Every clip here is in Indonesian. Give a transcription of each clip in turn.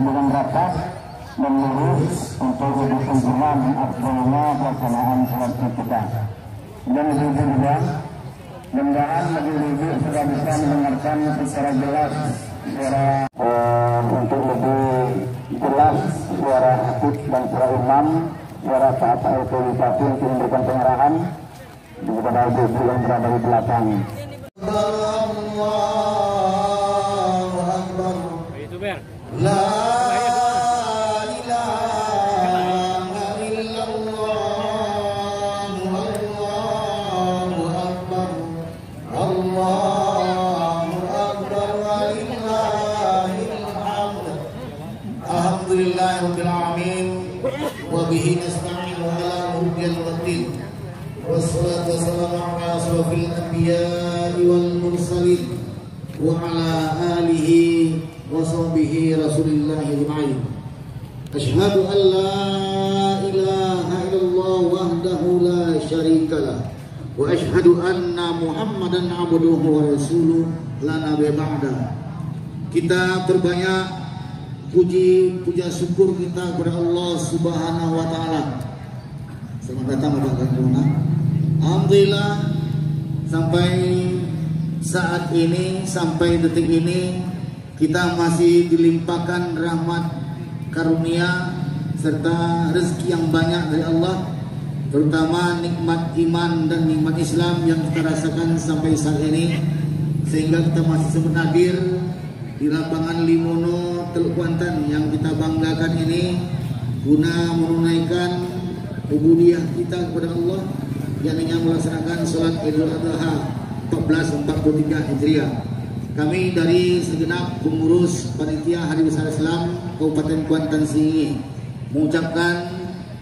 dengan rapat dan lurus untuk berkesimpulan aktualnya pelaksanaan sholat kita. Dan begitu juga, mudah-mudahan lebih sudah bisa mendengarkan secara jelas suara untuk lebih jelas suara khatib dan suara imam, suara saat autoritas untuk memberikan pengarahan kepada ibu yang berada di belakang. Alhamdulillahirrahmanirrahim wa bihi nasta'inu ala umuril waddin wassalatu wassalamu ala asrofil anbiya'i wal mursalin wa ala alihi wa sahbihi rasulillahi ajma'in. Asyhadu an la ilaha illallah wahdahu la syarikalah wa asyhadu anna muhammadan abduhu wa rasuluh la nabiyya ba'da. Kita berbanyak puja syukur kita kepada Allah Subhanahu wa taala. Selamat datang Bapak Guna. Alhamdulillah sampai saat ini, sampai detik ini kita masih dilimpahkan rahmat karunia serta rezeki yang banyak dari Allah, terutama nikmat iman dan nikmat Islam yang kita rasakan sampai saat ini, sehingga kita masih sempat hadir di lapangan Limono Teluk Kuantan yang kita banggakan ini guna menunaikan ubudiyah kita kepada Allah yang ingin melaksanakan sholat Idul Adha 1443 Hijriah. Kami dari segenap pengurus panitia Hari Besar Islam Kabupaten Kuantan Singi mengucapkan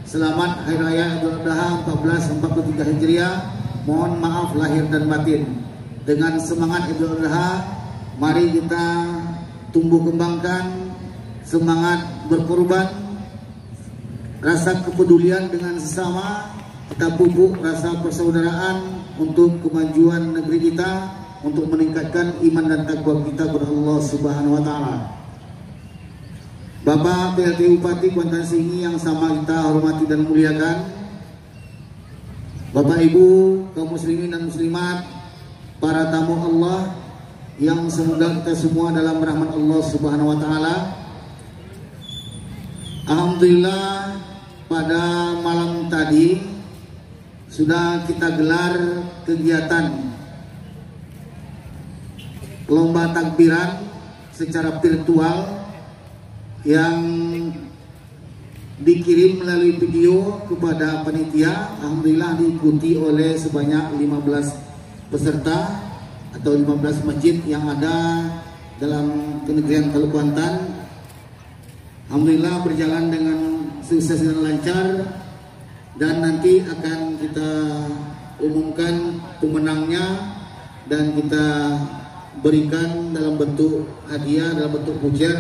selamat Hari Raya Idul Adha 1443 Hijriah. Mohon maaf lahir dan batin. Dengan semangat Idul Adha, mari kita tumbuh kembangkan semangat berkorban, rasa kepedulian dengan sesama, kita pupuk rasa persaudaraan untuk kemajuan negeri kita, untuk meningkatkan iman dan takwa kita kepada Allah Subhanahu wa taala. Bapak PLT Bupati Kuantan Singi yang sama kita hormati dan muliakan, Bapak Ibu kaum muslimin dan muslimat, para tamu Allah yang semoga kita semua dalam rahmat Allah Subhanahu wa taala. Alhamdulillah pada malam tadi sudah kita gelar kegiatan lomba takbiran secara virtual yang dikirim melalui video kepada panitia. Alhamdulillah diikuti oleh sebanyak 15 peserta atau 15 masjid yang ada dalam kenegerian Teluk Kuantan. Alhamdulillah berjalan dengan sukses dan lancar, dan nanti akan kita umumkan pemenangnya dan kita berikan dalam bentuk hadiah, dalam bentuk voucher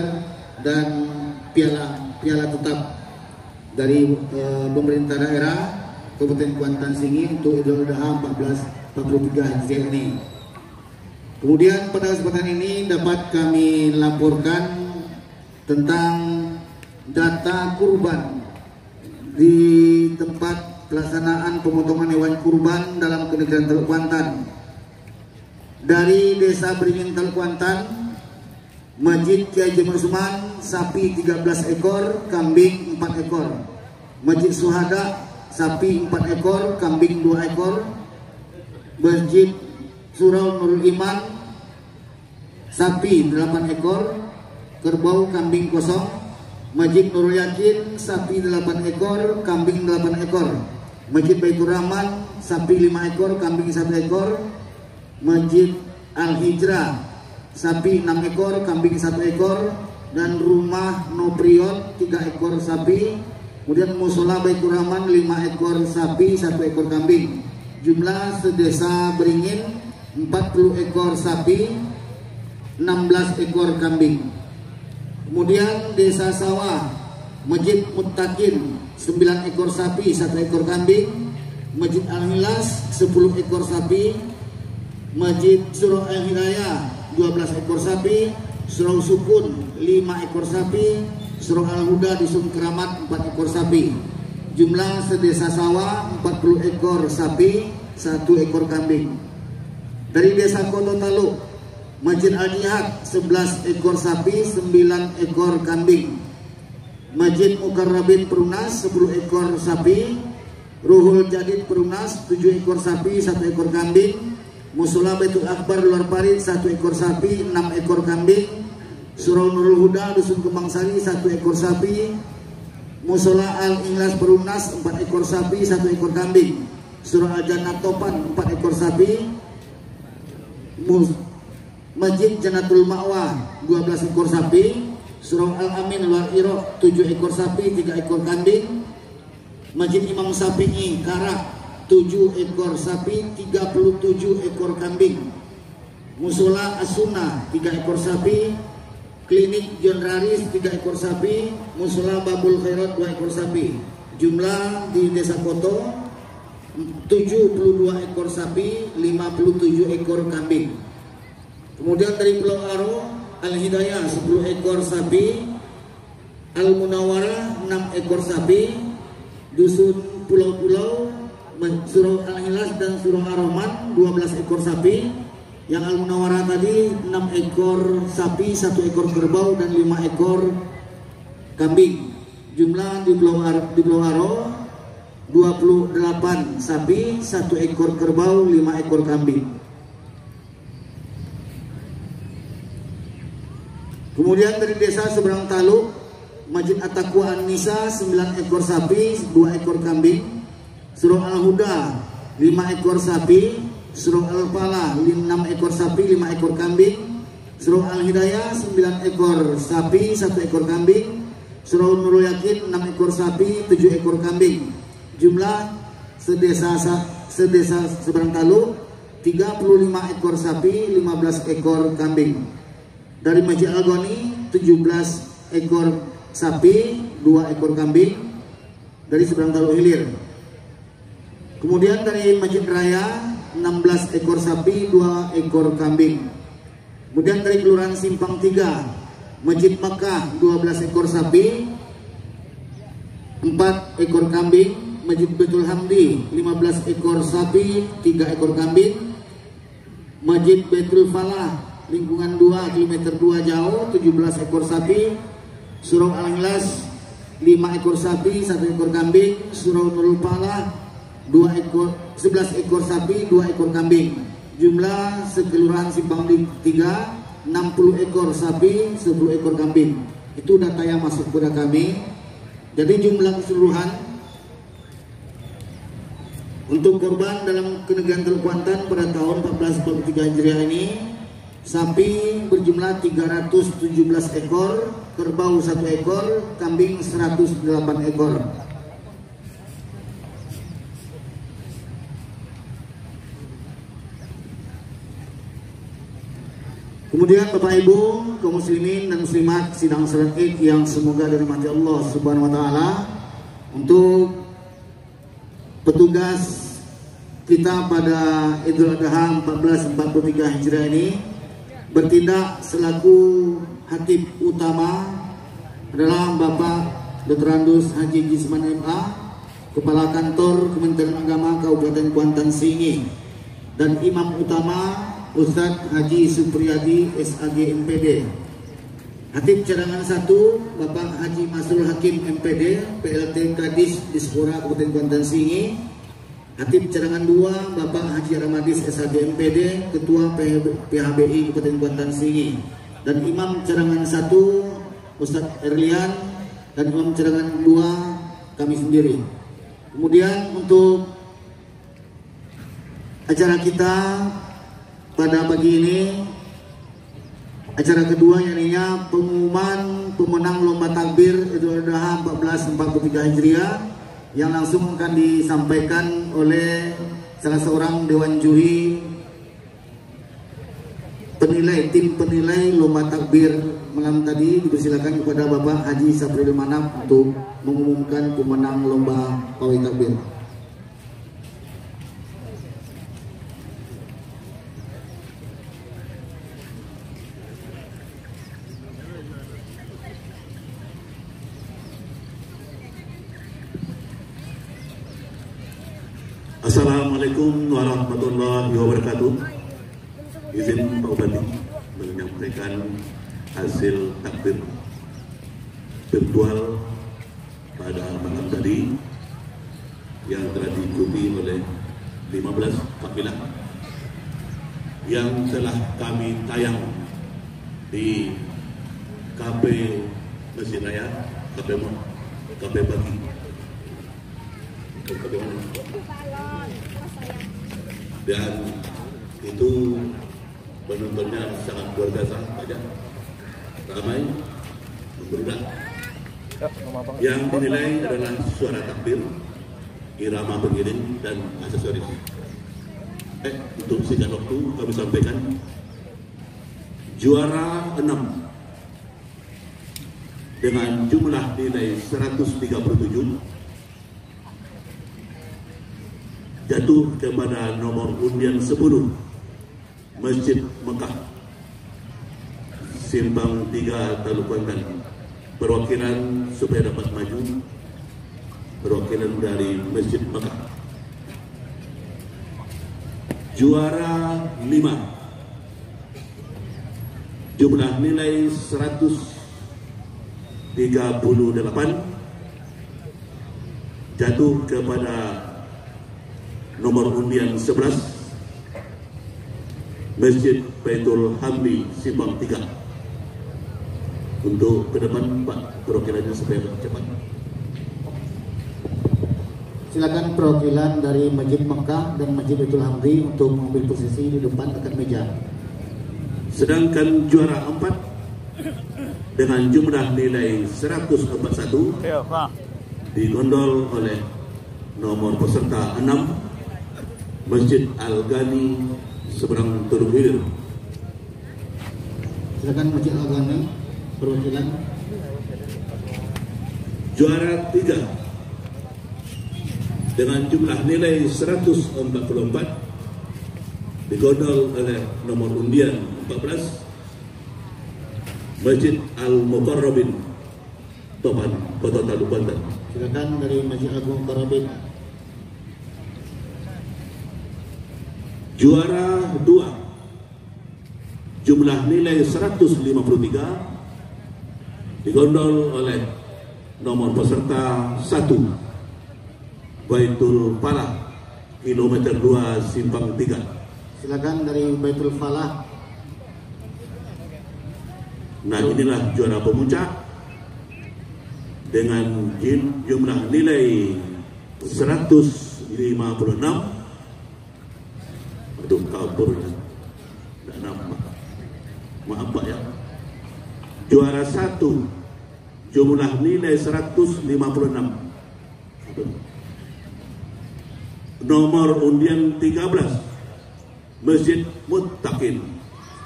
dan piala tetap dari pemerintah daerah Kabupaten Kuantan Singi untuk Idul Adha 1443 Hijriah ini. Kemudian pada kesempatan ini dapat kami laporkan tentang data kurban di tempat pelaksanaan pemotongan hewan kurban dalam kenegerian Teluk Kuantan. Dari Desa Beringin Teluk Kuantan, Masjid Kiai Haji Usman sapi 13 ekor, kambing 4 ekor. Masjid Suhada sapi 4 ekor, kambing 2 ekor. Masjid Surau Nurul Iman sapi 8 ekor, kerbau kambing kosong. Masjid Nurul Yakin sapi 8 ekor, kambing 8 ekor. Masjid Baitur Rahman sapi 5 ekor, kambing 1 ekor. Masjid Al Hijrah sapi 6 ekor, kambing 1 ekor. Dan rumah Nopriot 3 ekor sapi. Kemudian musola Baitur Rahman 5 ekor sapi, 1 ekor kambing. Jumlah sedesa Beringin 40 ekor sapi, 16 ekor kambing. Kemudian Desa Sawah, Masjid Muttaqin 9 ekor sapi, 1 ekor kambing. Masjid Al-Hilas 10 ekor sapi, Masjid Surau Al-Hidayah 12 ekor sapi, Surau Sukun 5 ekor sapi, Surau Al-Huda Dusun Keramat 4 ekor sapi. Jumlah sedesa sawah 40 ekor sapi, 1 ekor kambing. Dari desa Koto Taluk, Masjid Al-Jihad 11 ekor sapi, 9 ekor kambing. Masjid Mukarrabin Perunas 10 ekor sapi, Ruhul Jadid Perunas 7 ekor sapi, 1 ekor kambing. Musola Baitul Akbar Luar Parit 1 ekor sapi, 6 ekor kambing. Surau Nurul Huda Dusun Kembang Sari 1 ekor sapi. Musola Al-Ikhlas Perunas 4 ekor sapi, 1 ekor kambing. Surau Al-Jannah Topan 4 ekor sapi. Masjid Jannatul Ma'wa 12 ekor sapi. Surau Al-Amin Luar Irok 7 ekor sapi, 3 ekor kambing. Masjid Imam Syafi'i Karak 7 ekor sapi, 37 ekor kambing. Musola As-Sunnah 3 ekor sapi. Klinik John Raris 3 ekor sapi. Musola Babul Khairat 2 ekor sapi. Jumlah di Desa Koto 72 ekor sapi, 57 ekor kambing. Kemudian dari Pulau Aro, Al-Hidayah 10 ekor sapi, Al-Munawwarah 6 ekor sapi, Dusun Pulau-Pulau, Surau Al-Ikhlas dan Surau Ar-Rahman 12 ekor sapi. Yang Al-Munawwarah tadi 6 ekor sapi, 1 ekor kerbau dan 5 ekor kambing. Jumlah di Pulau Aro 28 sapi, 1 ekor kerbau, 5 ekor kambing. Kemudian dari desa Seberang Taluk, Masjid At-Taqwa An-Nisa 9 ekor sapi, 2 ekor kambing. Surau Al-Huda 5 ekor sapi, Surau Al-Falah 6 ekor sapi, 5 ekor kambing. Surau Al-Hidayah 9 ekor sapi, 1 ekor kambing. Surau Nurul Yakin 6 ekor sapi, 7 ekor kambing. Jumlah sedesa Seberang Taluk 35 ekor sapi, 15 ekor kambing. Dari Masjid Al-Ghani 17 ekor sapi, 2 ekor kambing. Dari Seberang Taluk Hilir. Kemudian dari Masjid Raya 16 ekor sapi, 2 ekor kambing. Kemudian dari Kelurahan Simpang 3, Masjid Makkah 12 ekor sapi, 4 ekor kambing. Masjid Baitul Hamdi 15 ekor sapi, 3 ekor kambing. Masjid Baitul Falah lingkungan 2 kilometer 2 jauh 17 ekor sapi. Surau Al-Ikhlas 5 ekor sapi, 1 ekor kambing. Surau Nurul Falah 11 ekor sapi, 2 ekor kambing. Jumlah sekelurahan Simpang 3 60 ekor sapi, 10 ekor kambing. Itu data yang masuk kepada kami. Jadi jumlah keseluruhan untuk korban dalam Kenegrian Teluk Kuantan pada tahun 1443 Hijriah ini, sapi berjumlah 317 ekor, kerbau 1 ekor, kambing 108 ekor. Kemudian Bapak Ibu kaum muslimin dan muslimat sidang salat Id yang semoga dirahmati Allah Subhanahu wa taala, untuk petugas kita pada Idul Adha 1443 Hijriah ini bertindak selaku hatib utama adalah Bapak Dr. Andus Haji Gisman MA, Kepala Kantor Kementerian Agama Kabupaten Kuantan Singi, dan Imam Utama Ustadz Haji Supriyadi SAG MPD. Hatib cadangan 1 Bapak Haji Masrul Hakim MPD PLT Kadis Dispora Kabupaten Kuantan Singi. Hatib cadangan 2 Bapak Haji Ramadis SAG MPD Ketua PHBI Kabupaten Kuantan Singi. Dan Imam cadangan 1 Ustadz Erlian, dan Imam cadangan 2 kami sendiri. Kemudian untuk acara kita pada pagi ini, acara kedua yakni pengumuman pemenang lomba takbir Idul Adha 1443 Hijriah yang langsung akan disampaikan oleh salah seorang dewan juri penilai, tim penilai lomba takbir malam tadi. Dipersilakan kepada Bapak Haji Sapril Manap untuk mengumumkan pemenang lomba pawai takbir. Assalamualaikum warahmatullahi wabarakatuh. Izin Pak Bupati menyampaikan hasil takbir virtual pada malam tadi yang telah diikuti oleh 15 kafilah yang telah kami tayang di KP Masjid Raya, KP Pagi. Dan itu penontonnya sangat luar biasa, banyak, ramai, membludak. Yang dinilai adalah suara takbir, irama pengiring, dan aksesoris. Untuk singkat waktu kami sampaikan juara 6 dengan jumlah nilai 137 jatuh kepada nomor undian 10 Masjid Mekah Simpang 3 Teluk Kuantan. Perwakilan supaya dapat maju, perwakilan dari Masjid Mekah. Juara 5 jumlah nilai 138 jatuh kepada nomor undian 11 Masjid Baitul Hamdi Simpang 3. Untuk ke depan Pak, perwakilannya supaya cepat. Silakan perwakilan dari Masjid Mekah dan Masjid Baitul Hamdi untuk mengambil posisi di depan dekat meja. Sedangkan juara 4 dengan jumlah nilai 141 digondol oleh nomor peserta 6 Masjid Al-Ghani seberang Teluk Hilir. Silakan Masjid Al-Ghani perwakilan. Juara 3 dengan jumlah nilai 144 digondol oleh nomor undian 14 Masjid Al-Mukarrabin Topan, Kota Teluk Kuantan. Silakan dari Masjid Al-Mukarrabin. Juara 2 jumlah nilai 153 digondol oleh nomor peserta 1 Baitul Falah kilometer 2 Simpang 3. Silakan dari Baitul Falah. Nah, inilah juara pemuncak dengan jumlah nilai 156. Aduh, kabur tidak nampak. Maaf Pak ya. Juara 1 jumlah nilai 156. Nomor undian 13 Masjid Muttaqin.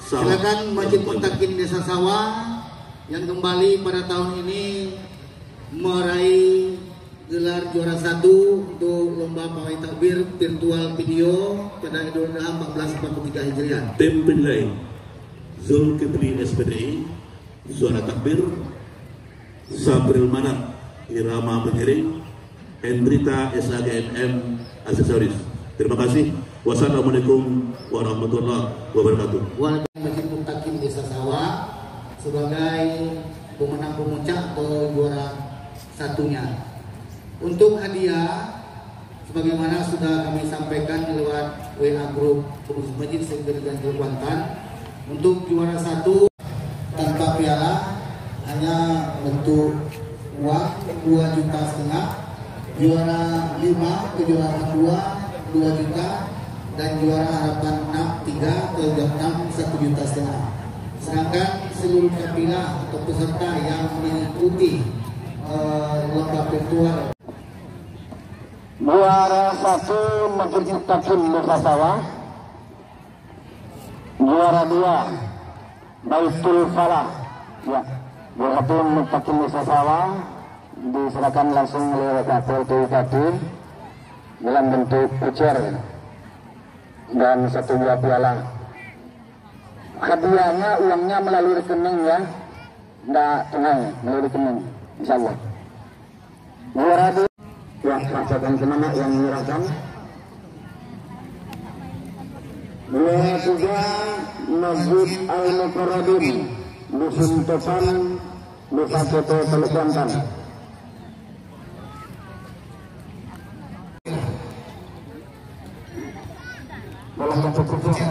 Silakan Masjid Muttaqin Desa Sawah yang kembali pada tahun ini meraih gelar juara 1 untuk lomba pawai takbir virtual video pada Idul Adha 1443 Hijriah. Tim penilai Zulkifli SPDI suara takbir, Sabril Manat irama pengiring, Hendrita SAGNM aksesoris. Terima kasih. Wassalamualaikum warahmatullahi wabarakatuh. Masjid Muttaqin Desa Sawah sebagai pemenang pemuncak atau juara satunya. Untuk hadiah, sebagaimana sudah kami sampaikan lewat WA Group Pengurus Masjid Sekretariat Teluk Kuantan, untuk juara 1 tanpa piala hanya bentuk uang 2,5 juta, juara 5 ke juara 2 juta, dan juara harapan 3 ke 6 1,5 juta. Sedangkan seluruh kafilah atau peserta yang mengikuti lomba virtual. Juara 1 Masjid Muttaqin Desa Sawah. Juara 2 Baitul Falah. Ya, juara 1 Muttaqin Desa Sawah diserahkan langsung oleh Kapolri tadi dalam bentuk voucher dan 1 buah piala. Hadiahnya uangnya melalui rekening ya, nggak tunai, melalui rekening, insyaallah. Juara 2 yang merasakan semangat yang menyerahkan 23 Masjid Al-Mukarrabin Dusun Topan Desa Koto Teluk Banten. Dalam bentuk kecil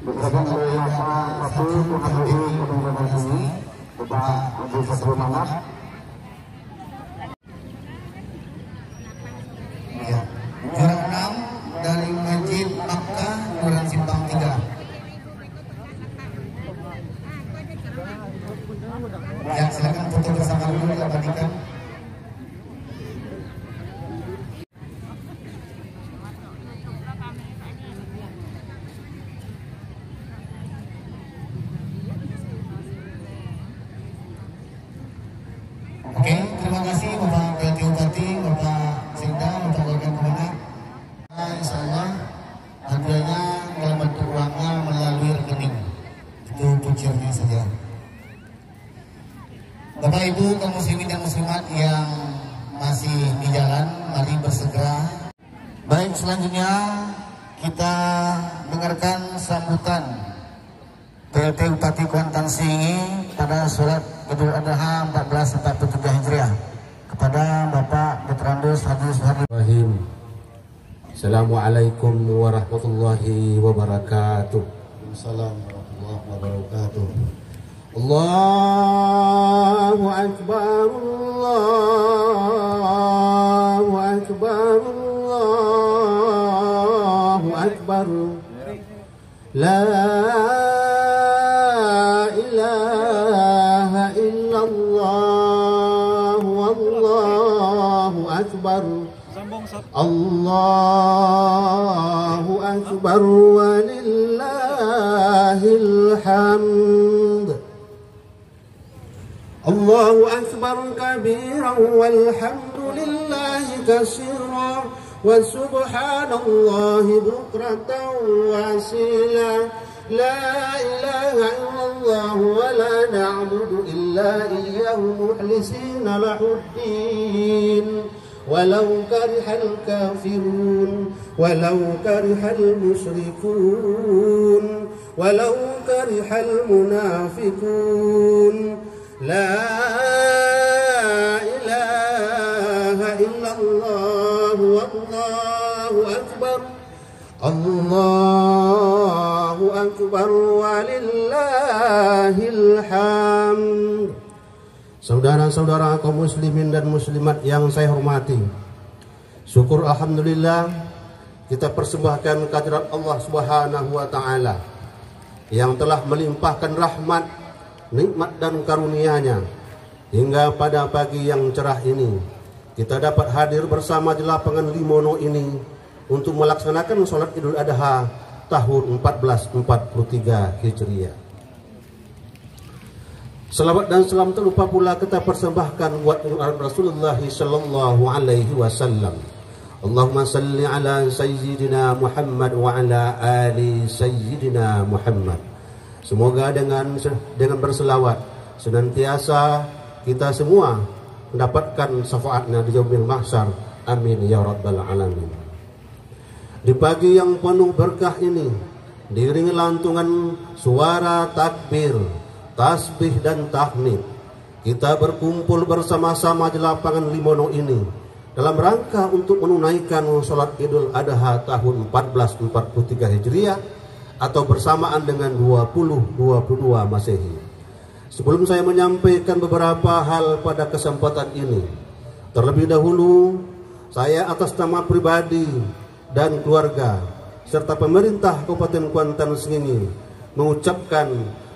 diserahkan oleh Bapak Satu Pengadili Kedungganan Sini Bapak Abu Satru Manap. Jarak 6 dari Masjid Makkah Kelurahan Simpang 3. Ya, silakan foto bersama dulu abadikan. Oke, terima kasih Bapak Bupati Bupati, Bapak Sekda, Bapak Wakil Kemenang. Insya Allah hadiahnya dalam bentuk uangnya melalui rekening. Itu kucirnya saja. Bapak Ibu kaum muslimin dan muslimat yang masih di jalan, mari bersegera. Baik, selanjutnya kita dengarkan sambutan PLT Bupati Kuantan Singi pada sholat Idul Adha 1443 Hijriah kepada Bapak Putrandus Haji Suhardi. Assalamualaikum warahmatullahi wabarakatuh. Assalamualaikum warahmatullahi wabarakatuh. Allahu Akbar, Allahu Akbar, Allahu Akbar. La ilaha illallah, wallahu akbar. Allahu akbar walillahil hamd. Allahu akbar kabiran walhamdulillahi katsiran wa subhanallahi bukratan wa asila. La ilaha illallah wa la na'budu illa iyyahu mukhlisina lahuddin walau karihal kafirun walau karihal musyrikun walau karihal munafiqun. La ilaha illallah wallahu akbar. Allahu akbar walillahil hamd. Saudara-saudara kaum muslimin dan muslimat yang saya hormati, syukur alhamdulillah kita persembahkan kehadirat Allah Subhanahu wa taala yang telah melimpahkan rahmat, nikmat dan karunia-Nya hingga pada pagi yang cerah ini kita dapat hadir bersama di lapangan Limono ini untuk melaksanakan sholat Idul Adha tahun 1443 Hijriah. Salawat dan salam tak lupa pula kita persembahkan buat Rasulullah sallallahu alaihi wasallam. Allahumma salli ala sayyidina Muhammad wa ala ali sayyidina Muhammad. Semoga dengan berselawat senantiasa kita semua mendapatkan syafaatnya di yaumil mahsyar. Amin ya rabbal alamin. Di pagi yang penuh berkah ini diiringi lantunan suara takbir, tasbih dan tahmid, kita berkumpul bersama-sama di lapangan Limono ini dalam rangka untuk menunaikan sholat Idul Adha tahun 1443 Hijriah atau bersamaan dengan 2022 Masehi. Sebelum saya menyampaikan beberapa hal pada kesempatan ini, terlebih dahulu saya atas nama pribadi dan keluarga serta pemerintah Kabupaten Kuantan Sengingi mengucapkan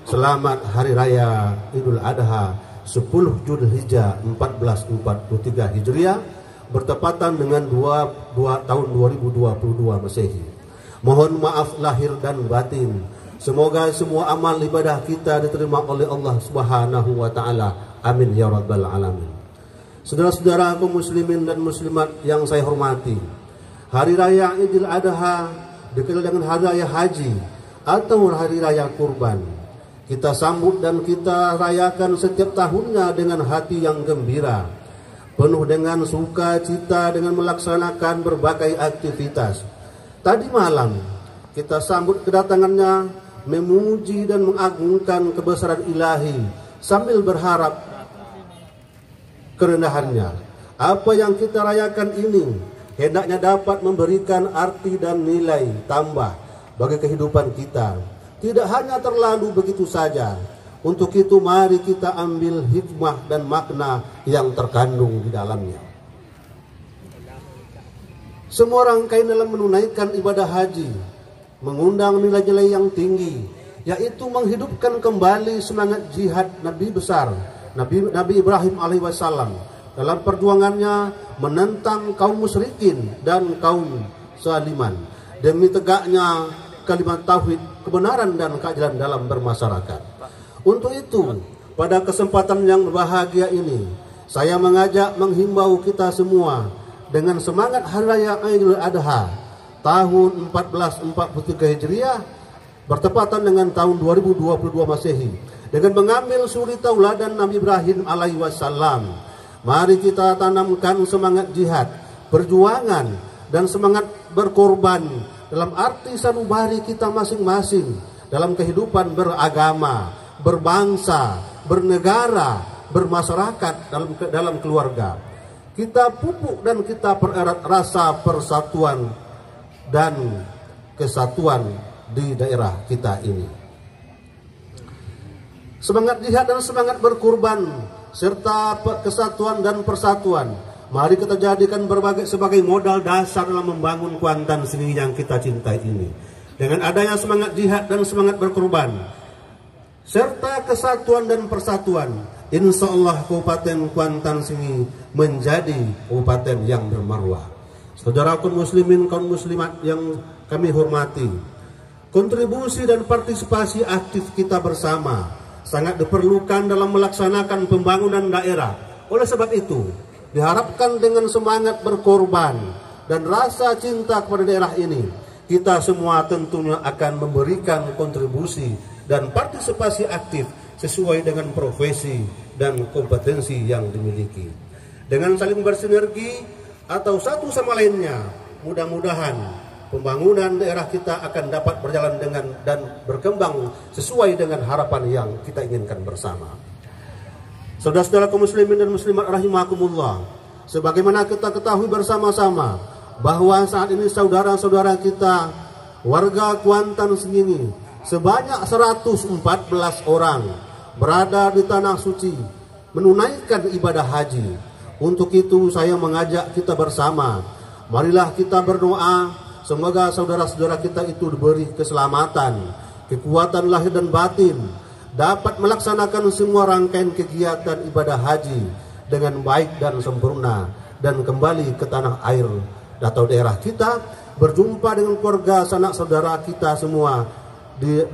selamat Hari Raya Idul Adha 10 Zulhijjah 1443 Hijriah bertepatan dengan tahun 2022 Masehi. Mohon maaf lahir dan batin. Semoga semua amal ibadah kita diterima oleh Allah Subhanahu wa taala. Amin ya rabbal alamin. Saudara-saudara kaum muslimin dan muslimat yang saya hormati, Hari Raya Idul Adha dikenal dengan Hari Raya Haji atau Hari Raya Kurban. Kita sambut dan kita rayakan setiap tahunnya dengan hati yang gembira, penuh dengan sukacita dengan melaksanakan berbagai aktivitas. Tadi malam kita sambut kedatangannya, memuji dan mengagungkan kebesaran ilahi sambil berharap kerendahannya. Apa yang kita rayakan ini hendaknya dapat memberikan arti dan nilai tambah bagi kehidupan kita, tidak hanya terlalu begitu saja. Untuk itu mari kita ambil hikmah dan makna yang terkandung di dalamnya. Semua rangkaian dalam menunaikan ibadah haji mengundang nilai-nilai yang tinggi, yaitu menghidupkan kembali semangat jihad Nabi besar Nabi Ibrahim alaihissalam dalam perjuangannya menentang kaum musyrikin dan kaum zaliman demi tegaknya kalimat tauhid, kebenaran dan keadilan dalam bermasyarakat. Untuk itu, pada kesempatan yang berbahagia ini, saya menghimbau kita semua dengan semangat Hari Raya Idul Adha tahun 1443 Hijriah bertepatan dengan tahun 2022 Masehi, dengan mengambil suri tauladan Nabi Ibrahim alaihi wasallam. Mari kita tanamkan semangat jihad, perjuangan dan semangat berkorban dalam arti sanubari kita masing-masing dalam kehidupan beragama, berbangsa, bernegara, bermasyarakat, dalam keluarga. Kita pupuk dan kita pererat rasa persatuan dan kesatuan di daerah kita ini. Semangat jihad dan semangat berkorban serta kesatuan dan persatuan, mari kita jadikan sebagai modal dasar dalam membangun Kuantan Sengingi yang kita cintai ini. Dengan adanya semangat jihad dan semangat berkorban serta kesatuan dan persatuan, insya Allah Kabupaten Kuantan Sengingi menjadi kabupaten yang bermarwah. Saudara kaum muslimin, kaum muslimat yang kami hormati, kontribusi dan partisipasi aktif kita bersama sangat diperlukan dalam melaksanakan pembangunan daerah. Oleh sebab itu, diharapkan dengan semangat berkorban dan rasa cinta kepada daerah ini, kita semua tentunya akan memberikan kontribusi dan partisipasi aktif sesuai dengan profesi dan kompetensi yang dimiliki. Dengan saling bersinergi atau satu sama lainnya, mudah-mudahan pembangunan daerah kita akan dapat berjalan dengan dan berkembang sesuai dengan harapan yang kita inginkan bersama. Saudara-saudara kaum muslimin dan muslimat rahimakumullah, sebagaimana kita ketahui bersama-sama bahwa saat ini saudara-saudara kita warga Kuantan Sengingi sebanyak 114 orang berada di tanah suci menunaikan ibadah haji. Untuk itu saya mengajak kita bersama, marilah kita berdoa semoga saudara-saudara kita itu diberi keselamatan, kekuatan lahir dan batin, dapat melaksanakan semua rangkaian kegiatan ibadah haji dengan baik dan sempurna, dan kembali ke tanah air atau daerah kita, berjumpa dengan keluarga sanak saudara kita semua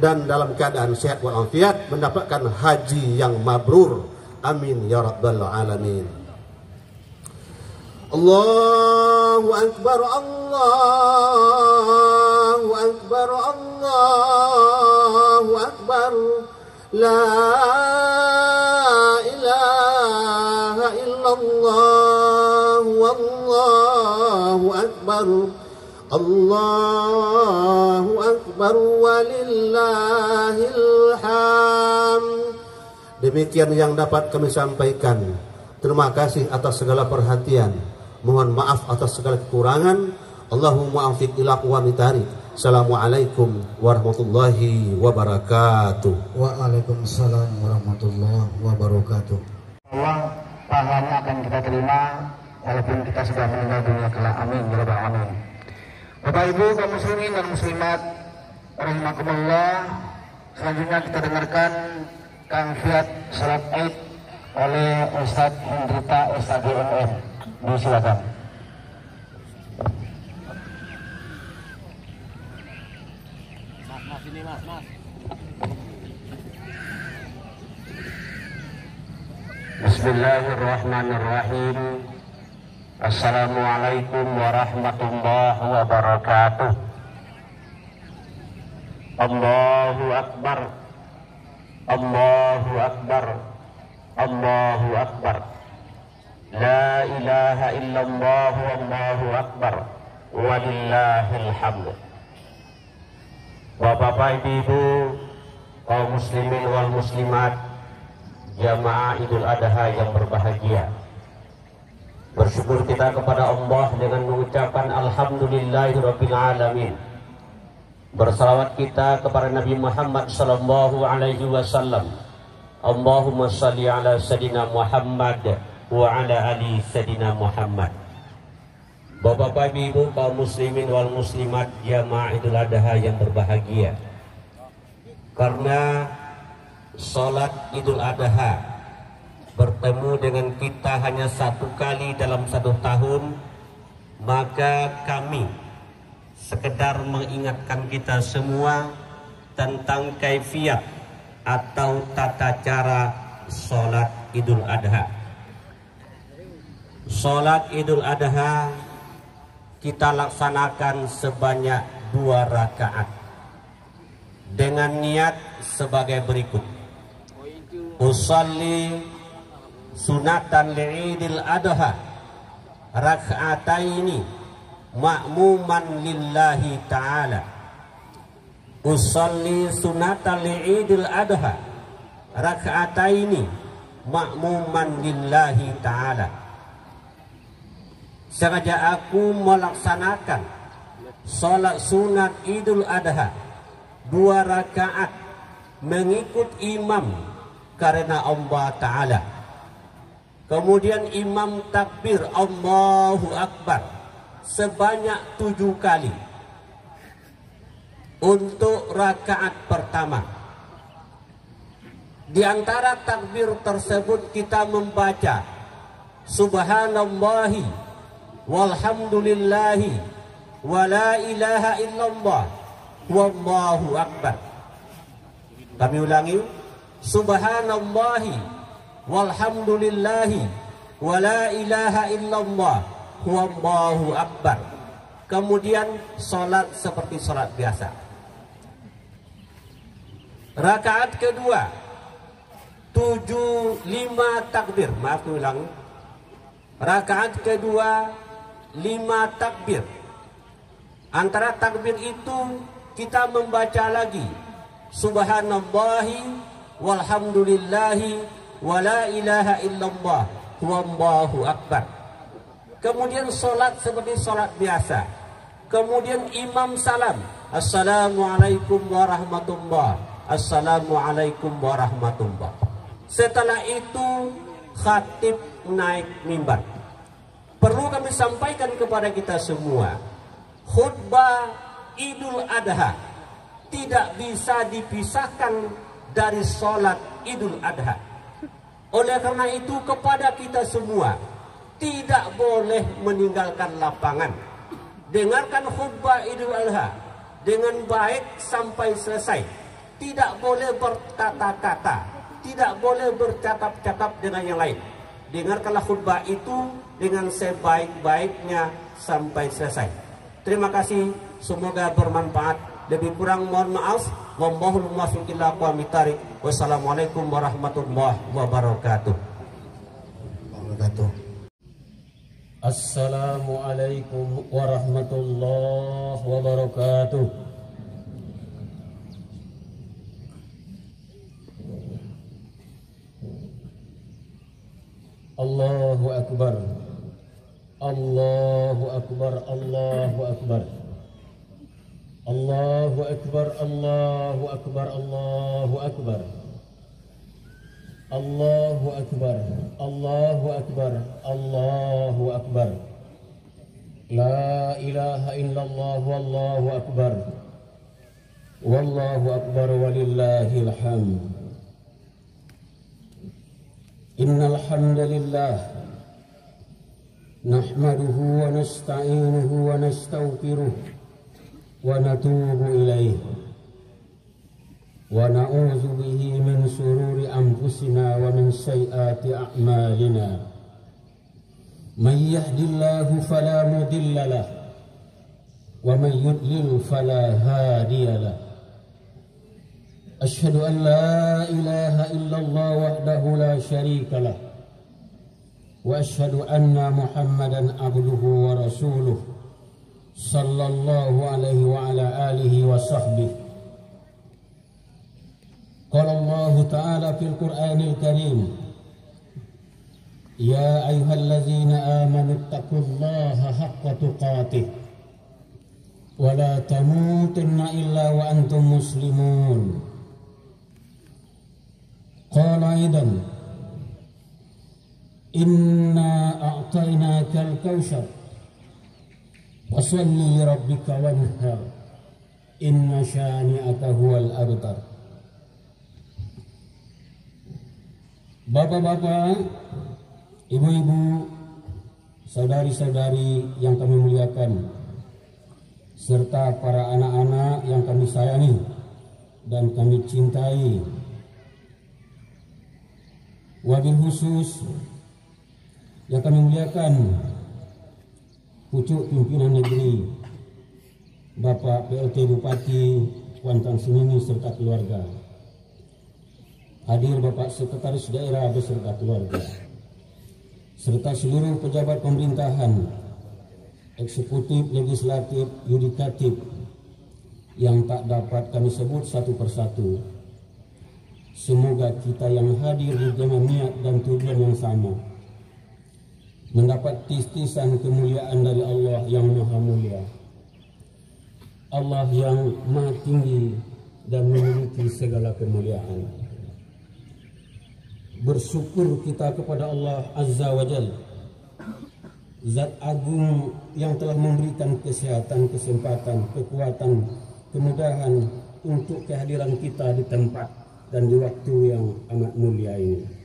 dan dalam keadaan sehat walafiat, mendapatkan haji yang mabrur. Amin ya rabbal alamin. Allahu akbar, Allahu akbar, Allahu akbar. La ilaha illallah, wallahu akbar. Allahu akbar walillahil hamd. Demikian yang dapat kami sampaikan. Terima kasih atas segala perhatian. Mohon maaf atas segala kekurangan. Allahumma afiq ila aqwamit thariq. Assalamualaikum warahmatullahi wabarakatuh. Waalaikumsalam warahmatullahi wabarakatuh. Allah pahalanya akan kita terima walaupun kita sudah meninggal dunia kelak. Amin ya rabbal alamin. Bapak Ibu kaum muslimin dan muslimat rahimakumullah, selanjutnya kita dengarkan kaifiat salat Id oleh Ustaz Hendrita SAGMM. Silakan. Mas ini mas. Bismillahirrahmanirrahim. Assalamualaikum warahmatullahi wabarakatuh. Allahu akbar. Allahu akbar. Allahu akbar. La ilaha illallah wallahu akbar. Walillahil hamd. Bapak-bapak, ibu-ibu, kaum muslimin wal muslimat, jamaah Idul Adha yang berbahagia. Bersyukur kita kepada Allah dengan mengucapkan alhamdulillahirabbil alamin. Bersalawat kita kepada Nabi Muhammad sallallahu alaihi wasallam. Allahumma shalli ala sayidina Muhammad wa ala ali sayidina Muhammad. Bapak-bapak, ibu, kaum muslimin wal muslimat, jamaah Idul Adha yang berbahagia. Karena sholat Idul Adha bertemu dengan kita hanya satu kali dalam satu tahun, maka kami sekedar mengingatkan kita semua tentang kaifiat atau tata cara sholat Idul Adha. Sholat Idul Adha kita laksanakan sebanyak 2 rakaat dengan niat sebagai berikut: usalli sunatan li'idil adha rak'ataini ma'muman lillahi ta'ala. Usalli sunatan li'idil adha rak'ataini ma'muman lillahi ta'ala. Sengaja aku melaksanakan sholat sunat Idul Adha 2 rakaat mengikut imam karena Allah Ta'ala. Kemudian imam takbir Allahu Akbar sebanyak 7 kali untuk rakaat pertama. Di antara takbir tersebut kita membaca subhanallahi walhamdulillahi wa la ilaha illallah wallahu akbar. Kami ulangi, subhanallahi walhamdulillahi wa la ilaha illallah wallahu akbar. Kemudian sholat seperti sholat biasa. Rakaat kedua 5 takbir. Maaf, ulang. Rakaat kedua 5 takbir. Antara takbir itu kita membaca lagi subhanallahi walhamdulillahi wa la ilaha illallah wallahu akbar. Kemudian sholat seperti sholat biasa. Kemudian imam salam, assalamualaikum warahmatullah, assalamualaikum warahmatullah. Setelah itu khatib naik mimbar. Perlu kami sampaikan kepada kita semua, khutbah Idul Adha tidak bisa dipisahkan dari sholat Idul Adha. Oleh karena itu kepada kita semua tidak boleh meninggalkan lapangan. Dengarkan khutbah Idul Adha dengan baik sampai selesai. Tidak boleh berkata-kata, tidak boleh bercakap-cakap dengan yang lain. Dengarkanlah khutbah itu dengan sebaik-baiknya sampai selesai. Terima kasih, semoga bermanfaat. Lebih kurang mohon maaf. Wallahul muwaffiq ila aqwamit thariq. Wassalamualaikum warahmatullahi wabarakatuh. Assalamualaikum warahmatullahi wabarakatuh. Allahu Akbar, Allahu Akbar, Allahu Akbar, Allahu Akbar, Allahu Akbar, Allahu Akbar, Allahu Akbar, Allahu Akbar, Allahu Akbar. La ilaha illallah, wallahu akbar, wallahu akbar, walillahil hamd. Innal hamdalillah nahmaduhu wa nasta'inuhu wa nastaghfiruh wa natubu ilaih wa na'udzu bihi min shururi anfusina wa min sayyiati a'malina. Man yahdihillahu fala mudilla lahu wa man yudlil fala hadiya lahu. Asyhadu an la ilaha illallah wahdahu la syarika lah wa asyhadu anna Muhammadan abduhu wa rasuluh sallallahu alaihi wa ala alihi wa sahbihi تعالى في القرآن الكريم: يا أيها الذين آمنوا اتقوا الله حق تقاته ولا تموتن إلا وأنتم مسلمون. قال أيضا: إنا أعطيناك الكوثر فصل لربك وانحر إن شانئك هو الأبتر. Bapak-bapak, ibu-ibu, saudari-saudari yang kami muliakan, serta para anak-anak yang kami sayangi dan kami cintai, wabil khusus yang kami muliakan pucuk pimpinan negeri, Bapak PLT Bupati Kuantan Sengingi serta keluarga, hadir Bapak Sekretaris Daerah beserta keluarga, serta seluruh pejabat pemerintahan, eksekutif, legislatif, yudikatif yang tak dapat kami sebut satu persatu. Semoga kita yang hadir dengan niat dan tujuan yang sama mendapat titisan kemuliaan dari Allah yang Maha Mulia, Allah yang Maha Tinggi dan memiliki segala kemuliaan. Bersyukur kita kepada Allah Azza wa Jalla, Zat Agung yang telah memberikan kesehatan, kesempatan, kekuatan, kemudahan untuk kehadiran kita di tempat dan di waktu yang amat mulia ini.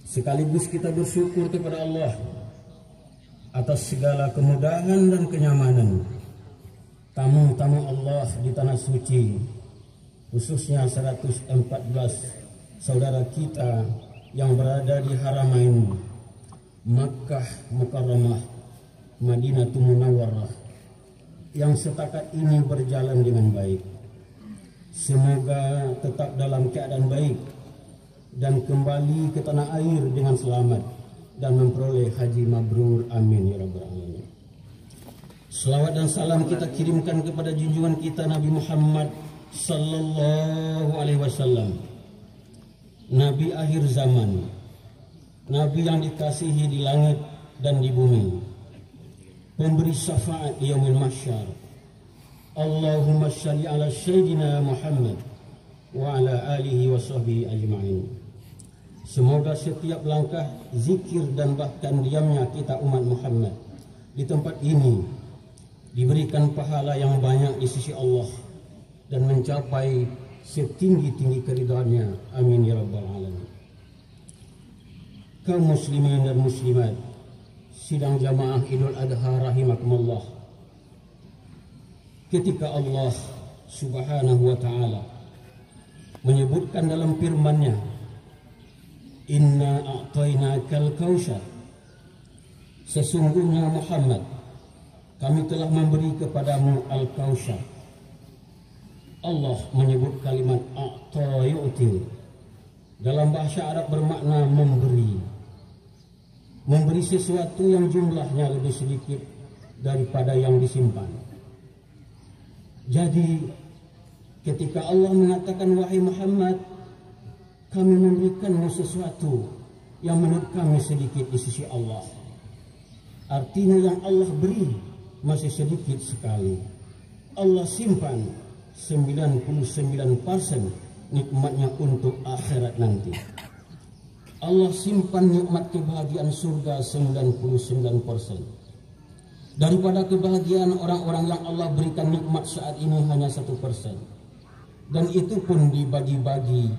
Sekaligus kita bersyukur kepada Allah atas segala kemudahan dan kenyamanan tamu-tamu Allah di Tanah Suci, khususnya 114 saudara kita yang berada di Haramain Makkah Mukarramah, Madinatul Munawwarah, yang setakat ini berjalan dengan baik. Semoga tetap dalam keadaan baik dan kembali ke tanah air dengan selamat dan memperoleh haji mabrur. Amin ya rabbal alamin. Selawat dan salam kita kirimkan kepada junjungan kita Nabi Muhammad sallallahu alaihi wasallam, Nabi akhir zaman, Nabi yang dikasihi di langit dan di bumi, pemberi syafaat di yaumil mahsyar. Allahumma shalli ala sayyidina Muhammad wa ala alihi wa sahbihi ajma'in. Semoga setiap langkah, zikir dan bahkan diamnya kita umat Muhammad di tempat ini diberikan pahala yang banyak di sisi Allah dan mencapai setinggi-tinggi keridhaannya. Amin ya rabbal alamin. Kaum muslimin dan muslimat sidang jamaah Idul Adha rahimakumullah, ketika Allah Subhanahu wa taala menyebutkan dalam firman-Nya, Inna a'tainakal kautsar, sesungguhnya Muhammad kami telah memberi kepadamu al-kautsar. Allah menyebut kalimat a'ta yu'ti dalam bahasa Arab bermakna memberi, memberi sesuatu yang jumlahnya lebih sedikit daripada yang disimpan. Jadi ketika Allah mengatakan wahai Muhammad, kami memberikanmu sesuatu yang menurut kami sedikit di sisi Allah, artinya yang Allah beri masih sedikit sekali. Allah simpan 99% nikmatnya untuk akhirat nanti. Allah simpan nikmat kebahagiaan surga 99%. Daripada kebahagiaan orang-orang yang Allah berikan nikmat saat ini hanya 1%. Dan itu pun dibagi-bagi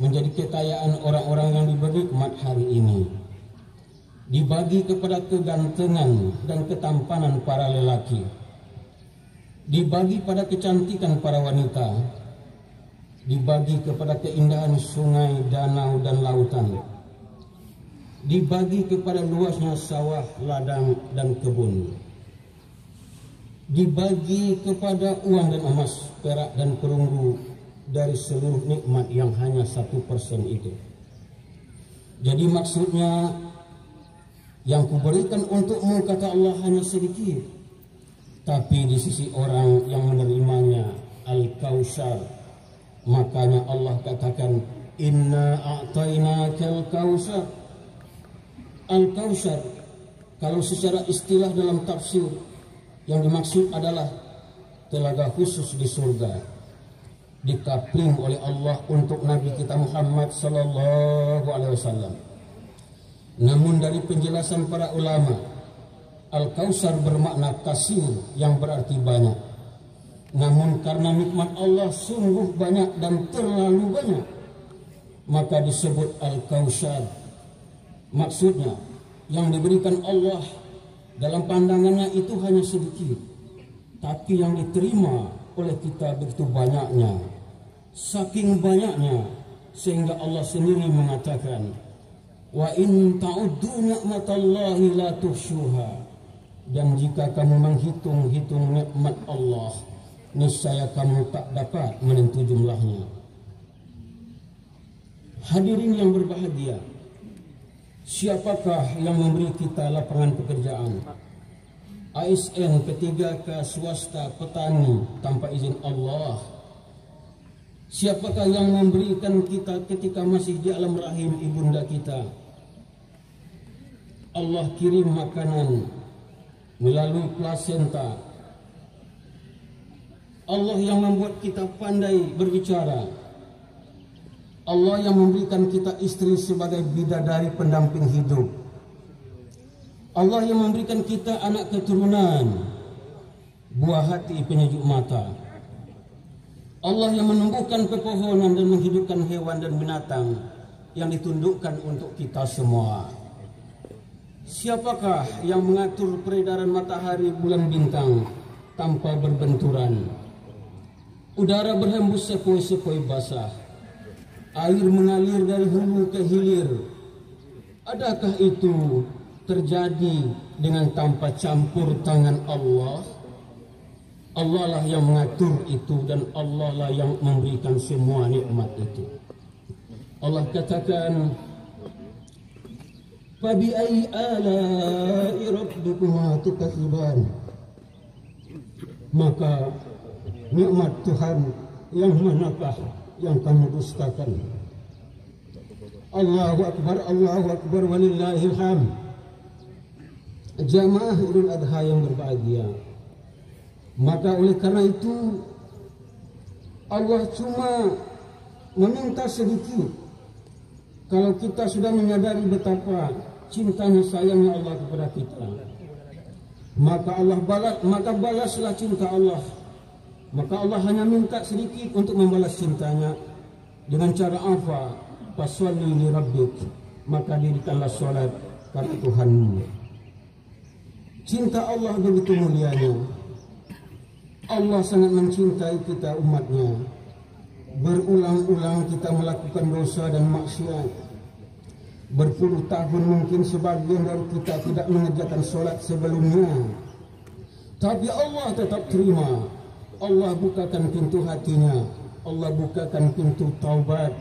menjadi kekayaan orang-orang yang diberi nikmat hari ini. Dibagi kepada kegantengan dan ketampanan para lelaki, dibagi pada kecantikan para wanita, dibagi kepada keindahan sungai, danau dan lautan, dibagi kepada luasnya sawah, ladang dan kebun, dibagi kepada uang dan emas, perak dan perunggu dari seluruh nikmat yang hanya 1% itu. Jadi maksudnya, yang kuberikan untukmu kata Allah hanya sedikit, tapi di sisi orang yang menerimanya al-kautsar Makanya Allah katakan, inna a'tainakal kausar. Al-Kausar, kalau secara istilah dalam tafsir, yang dimaksud adalah telaga khusus di surga, dikapling oleh Allah untuk Nabi kita Muhammad sallallahu alaihi wasallam. Namun dari penjelasan para ulama, Al-Kausar bermakna kasir, yang berarti banyak. Namun karena nikmat Allah sungguh banyak dan terlalu banyak, maka disebut Al-Kausar. Maksudnya, yang diberikan Allah dalam pandangannya itu hanya sedikit, tapi yang diterima oleh kita begitu banyaknya. Saking banyaknya, sehingga Allah sendiri mengatakan, wa in ta'uddu ni'matallahi la tuhsyuha. Dan jika kamu menghitung-hitung nikmat Allah, niscaya kamu tak dapat menentu jumlahnya. Hadirin yang berbahagia, siapakah yang memberi kita lapangan pekerjaan? ASN ketiga ke swasta petani tanpa izin Allah. Siapakah yang memberikan kita ketika masih di alam rahim ibunda kita? Allah kirim makanan melalui plasenta. Allah yang membuat kita pandai berbicara. Allah yang memberikan kita istri sebagai bidadari pendamping hidup. Allah yang memberikan kita anak keturunan, buah hati penyejuk mata. Allah yang menumbuhkan pepohonan dan menghidupkan hewan dan binatang yang ditundukkan untuk kita semua. Siapakah yang mengatur peredaran matahari, bulan, bintang tanpa berbenturan? Udara berhembus sepoi-sepoi basah, air mengalir dari hulu ke hilir. Adakah itu terjadi dengan tanpa campur tangan Allah? Allah lah yang mengatur itu, dan Allah lah yang memberikan semua nikmat itu. Allah katakan, fabi ayyi ala'i rabbikuma tukadziban. Maka nikmat Tuhan yang manakah yang kamu dustakan? Allahu Akbar walillahil hamd. Jamaah Idul Adha yang berbahagia, maka oleh karena itu Allah cuma meminta sedikit. Kalau kita sudah menyadari betapa cintanya, sayangnya Allah kepada kita, maka balaslah cinta Allah. Maka Allah hanya minta sedikit untuk membalas cintanya. Dengan cara apa? Fasholli li rabbik, maka dirikanlah salat karena Tuhanmu. Cinta Allah begitu mulianya. Allah sangat mencintai kita umatnya. Berulang-ulang kita melakukan dosa dan maksiat. Berpuluh tahun mungkin sebagian dari kita tidak mengerjakan salat sebelumnya, tapi Allah tetap terima. Allah bukakan pintu hatinya, Allah bukakan pintu taubat.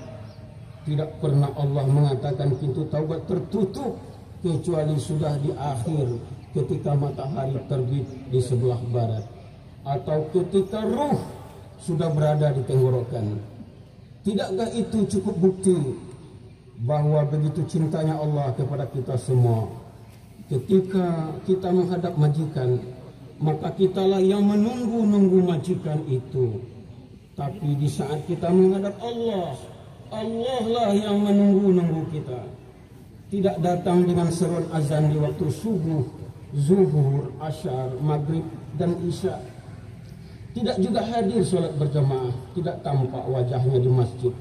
Tidak pernah Allah mengatakan pintu taubat tertutup, kecuali sudah di akhir, ketika matahari terbit di sebelah barat, atau ketika ruh sudah berada di tenggorokan. Tidakkah itu cukup bukti bahwa begitu cintanya Allah kepada kita semua? Ketika kita menghadap majikan, maka kitalah yang menunggu-nunggu majikan itu. Tapi di saat kita menghadap Allah, Allah lah yang menunggu-nunggu kita. Tidak datang dengan seruan azan di waktu subuh, zuhur, asyar, maghrib, dan isya. Tidak juga hadir sholat berjamaah, tidak tampak wajahnya di masjid.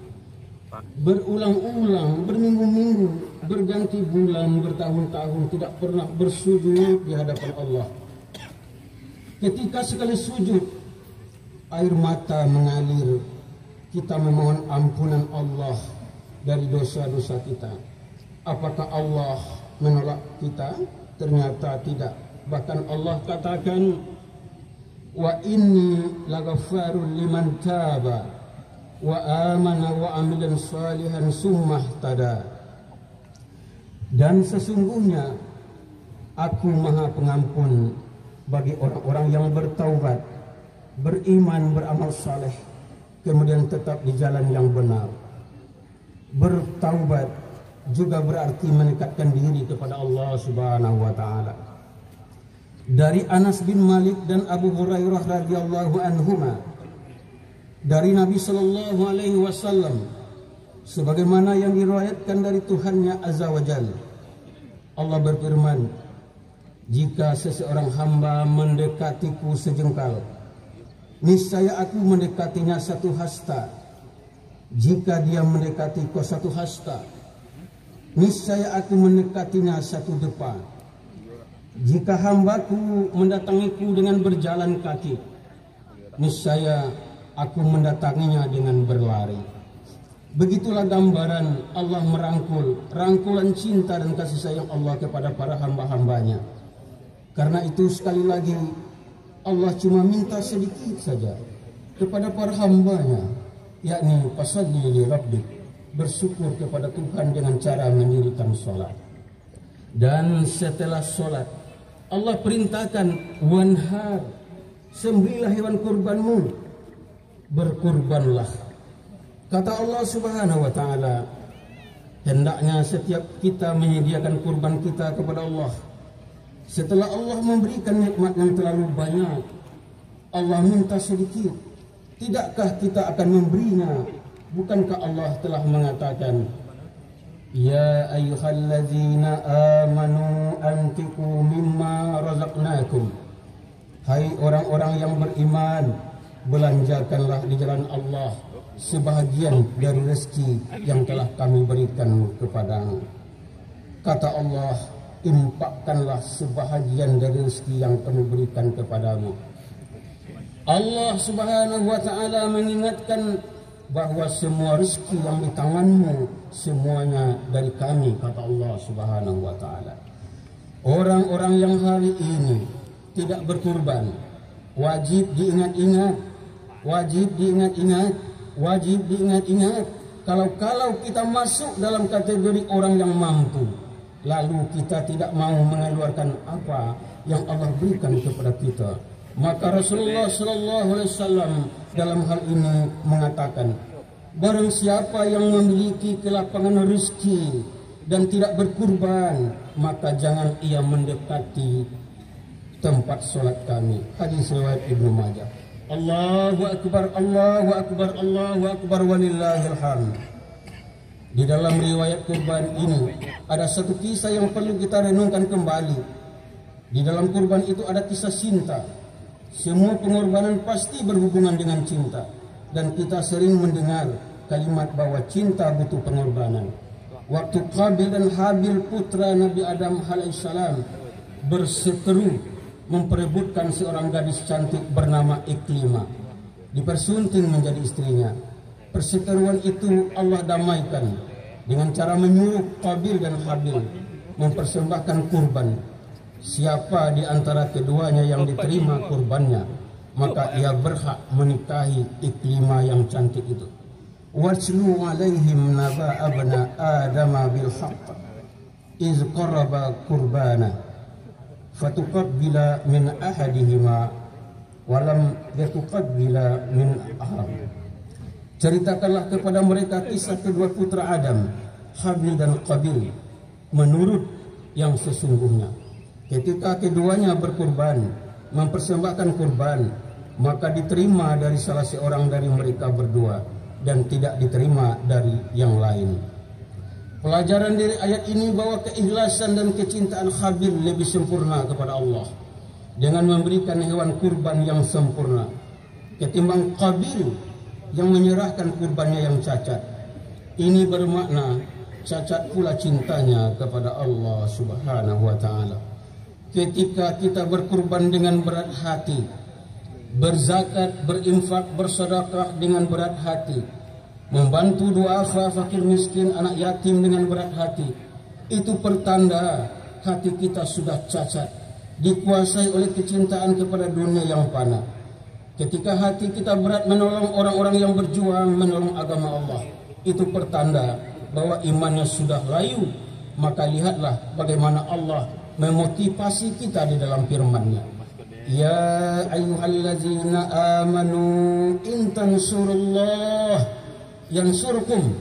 Berulang-ulang, berminggu-minggu, berganti bulan, bertahun-tahun tidak pernah bersujud di hadapan Allah. Ketika sekali sujud, air mata mengalir. Kita memohon ampunan Allah dari dosa-dosa kita. Apakah Allah menolak kita? Ternyata tidak. Bahkan Allah katakan, wa inni laghaffarun liman taba wa amana wa amilan salihan summa ihtada. Dan sesungguhnya aku maha pengampun bagi orang-orang yang bertaubat, beriman, beramal saleh, kemudian tetap di jalan yang benar. Bertaubat juga berarti mendekatkan diri kepada Allah Subhanahu wa taala. Dari Anas bin Malik dan Abu Hurairah radhiyallahu anhuma, dari Nabi sallallahu alaihi wasallam sebagaimana yang diriwayatkan dari Tuhannya Azza wa Jalla, Allah berfirman, jika seseorang hamba mendekatiku sejengkal, niscaya aku mendekatinya satu hasta. Jika dia mendekatiku satu hasta, niscaya aku mendekatinya satu depa. Jika hambaku mendatangiku dengan berjalan kaki, niscaya aku mendatanginya dengan berlari. Begitulah gambaran Allah merangkul, rangkulan cinta dan kasih sayang Allah kepada para hamba-hambanya. Karena itu sekali lagi Allah cuma minta sedikit saja kepada para hambanya, yakni fasalli li rabbik, bersyukur kepada Tuhan dengan cara mendirikan sholat. Dan setelah sholat Allah perintahkan wanhar, sembelihlah hewan kurbanmu, berkurbanlah. Kata Allah Subhanahu wa taala, hendaknya setiap kita menyediakan kurban kita kepada Allah. Setelah Allah memberikan nikmat yang terlalu banyak, Allah minta sedikit. Tidakkah kita akan memberinya? Bukankah Allah telah mengatakan, ya ayyuhalladzina amanu anfiqu mimma razaqnakum. Hai orang-orang yang beriman, belanjakanlah di jalan Allah sebahagian dari rezeki yang telah kami berikan kepadamu. Kata Allah, infakkanlah sebahagian dari rezeki yang kami berikan kepadamu. Allah Subhanahu wa taala mengingatkan bahwa semua rezeki yang di tanganmu semuanya dari kami, kata Allah Subhanahu wa taala. Orang-orang yang hari ini tidak berkurban wajib diingat-ingat, wajib diingat-ingat, wajib diingat-ingat. Kalau kita masuk dalam kategori orang yang mampu, lalu kita tidak mau mengeluarkan apa yang Allah berikan kepada kita, maka Rasulullah sallallahu alaihi wasallam dalam hal ini mengatakan, barang siapa yang memiliki kelapangan rezeki dan tidak berkurban, maka jangan ia mendekati tempat sholat kami. Hadis riwayat Ibnu Majah. Allahu akbar, Allahu akbar, Allahu akbar, walillahil hamd. Di dalam riwayat kurban ini ada satu kisah yang perlu kita renungkan kembali. Di dalam kurban itu ada kisah cinta. Semua pengorbanan pasti berhubungan dengan cinta, dan kita sering mendengar kalimat bahwa cinta butuh pengorbanan. Waktu Qabil dan Habil putra Nabi Adam alaihissalam berseteru memperebutkan seorang gadis cantik bernama Iklima, dipersunting menjadi istrinya. Perseteruan itu Allah damaikan dengan cara menyuruh Qabil dan Habil mempersembahkan kurban. Siapa di antara keduanya yang diterima kurbannya, maka ia berhak menikahi Iklima yang cantik itu. Watslu alaihim naba abna adama bil haqq iz qaraba qurbana fatuqabbila min ahadihima walam yatuqabbila min akhar. Ceritakanlah kepada mereka kisah kedua putra Adam, Habil dan Qabil, menurut yang sesungguhnya. Ketika keduanya berkurban, mempersembahkan kurban, maka diterima dari salah seorang dari mereka berdua dan tidak diterima dari yang lain. Pelajaran dari ayat ini bahwa keikhlasan dan kecintaan Habil lebih sempurna kepada Allah dengan memberikan hewan kurban yang sempurna ketimbang Qabil yang menyerahkan kurbannya yang cacat. Ini bermakna cacat pula cintanya kepada Allah Subhanahu wa taala. Ketika kita berkurban dengan berat hati, berzakat, berinfak, bersedekah dengan berat hati, membantu duafa, fakir miskin, anak yatim dengan berat hati, itu pertanda hati kita sudah cacat, dikuasai oleh kecintaan kepada dunia yang fana. Ketika hati kita berat menolong orang-orang yang berjuang menolong agama Allah, itu pertanda bahwa imannya sudah layu. Maka lihatlah bagaimana Allah memotivasi kita di dalam firman-Nya. Ya ayyuhallazina amanu in tansurullah yansurkum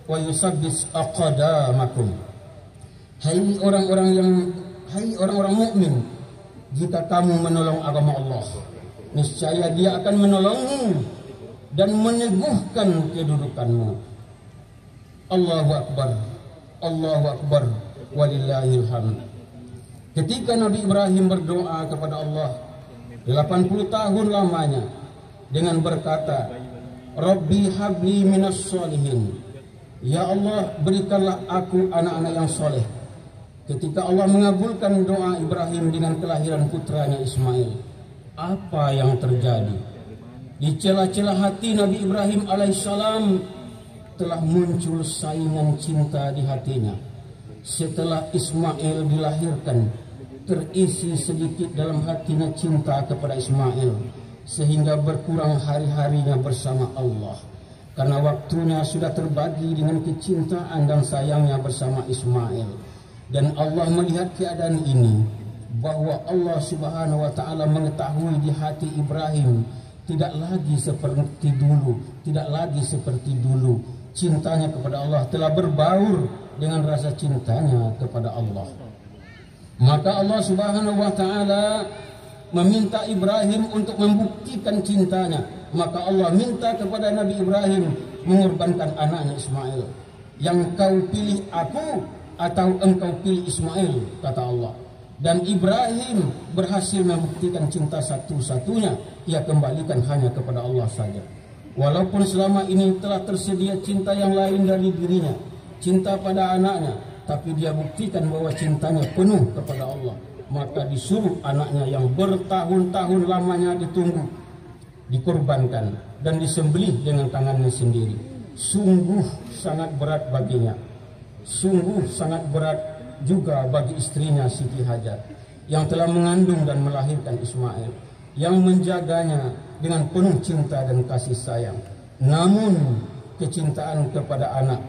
wa yusabbis aqdamakum. Hai orang-orang mukmin, jika kamu menolong agama Allah, niscaya Dia akan menolongmu dan meneguhkan kedudukanmu. Allahu akbar, Allahu akbar, walillahil hamd. Ketika Nabi Ibrahim berdoa kepada Allah 80 tahun lamanya dengan berkata, Rabbi habli minas solihin, ya Allah berikanlah aku anak-anak yang soleh. Ketika Allah mengabulkan doa Ibrahim dengan kelahiran putranya Ismail, apa yang terjadi? Di celah-celah hati Nabi Ibrahim alaihissalam telah muncul saingan cinta di hatinya. Setelah Ismail dilahirkan, terisi sedikit dalam hatinya cinta kepada Ismail, sehingga berkurang hari-harinya bersama Allah, karena waktunya sudah terbagi dengan kecintaan dan sayangnya bersama Ismail. Dan Allah melihat keadaan ini, bahwa Allah subhanahu wa ta'ala mengetahui di hati Ibrahim tidak lagi seperti dulu. Cintanya kepada Allah telah berbaur dengan rasa cintanya kepada Allah. Maka Allah subhanahu wa ta'ala meminta Ibrahim untuk membuktikan cintanya. Maka Allah minta kepada Nabi Ibrahim mengorbankan anaknya Ismail. Yang kau pilih aku atau engkau pilih Ismail, kata Allah. Dan Ibrahim berhasil membuktikan cinta satu-satunya, ia kembalikan hanya kepada Allah saja. Walaupun selama ini telah tersedia cinta yang lain dari dirinya, cinta pada anaknya, tapi dia buktikan bahwa cintanya penuh kepada Allah. Maka disuruh anaknya yang bertahun-tahun lamanya ditunggu, dikorbankan dan disembelih dengan tangannya sendiri. Sungguh sangat berat baginya. Sungguh sangat berat juga bagi istrinya Siti Hajar yang telah mengandung dan melahirkan Ismail, yang menjaganya dengan penuh cinta dan kasih sayang. Namun kecintaan kepada anak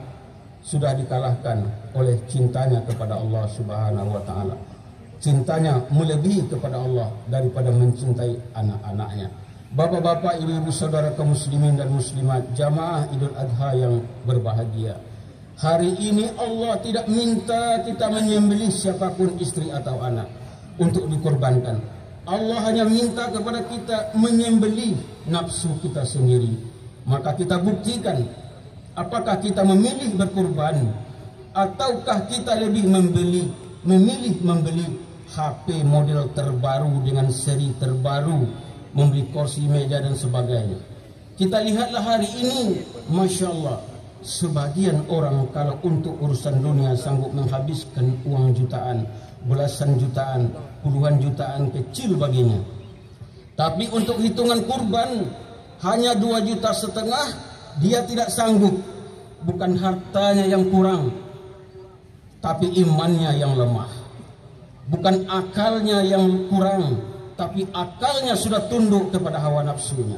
sudah dikalahkan oleh cintanya kepada Allah subhanahu wa ta'ala. Cintanya melebihi kepada Allah daripada mencintai anak-anaknya. Bapak-bapak, ibu-ibu, saudara kaum muslimin dan muslimat, jamaah Idul Adha yang berbahagia, hari ini Allah tidak minta kita menyembelih siapapun istri atau anak untuk dikorbankan. Allah hanya minta kepada kita menyembelih nafsu kita sendiri. Maka kita buktikan, apakah kita memilih berkorban ataukah kita lebih memilih membeli HP model terbaru dengan seri terbaru, membeli kursi, meja dan sebagainya. Kita lihatlah hari ini, Masya Allah, sebagian orang kalau untuk urusan dunia sanggup menghabiskan uang jutaan, belasan jutaan, puluhan jutaan kecil baginya. Tapi untuk hitungan kurban hanya 2,5 juta, dia tidak sanggup. Bukan hartanya yang kurang, tapi imannya yang lemah. Bukan akalnya yang kurang, tapi akalnya sudah tunduk kepada hawa nafsunya.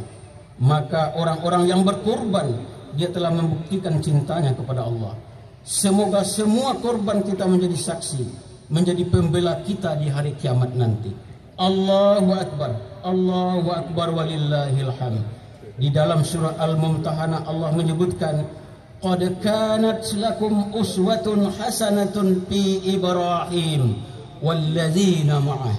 Maka orang-orang yang berkorban, dia telah membuktikan cintanya kepada Allah. Semoga semua korban kita menjadi saksi, menjadi pembela kita di hari kiamat nanti. Allahu Akbar, Allahu Akbar, walillahil hamd. Di dalam surah Al-Mumtahanah Allah menyebutkan, qad kanat lakum uswatun hasanatun fi Ibrahim walladzina ma'ah.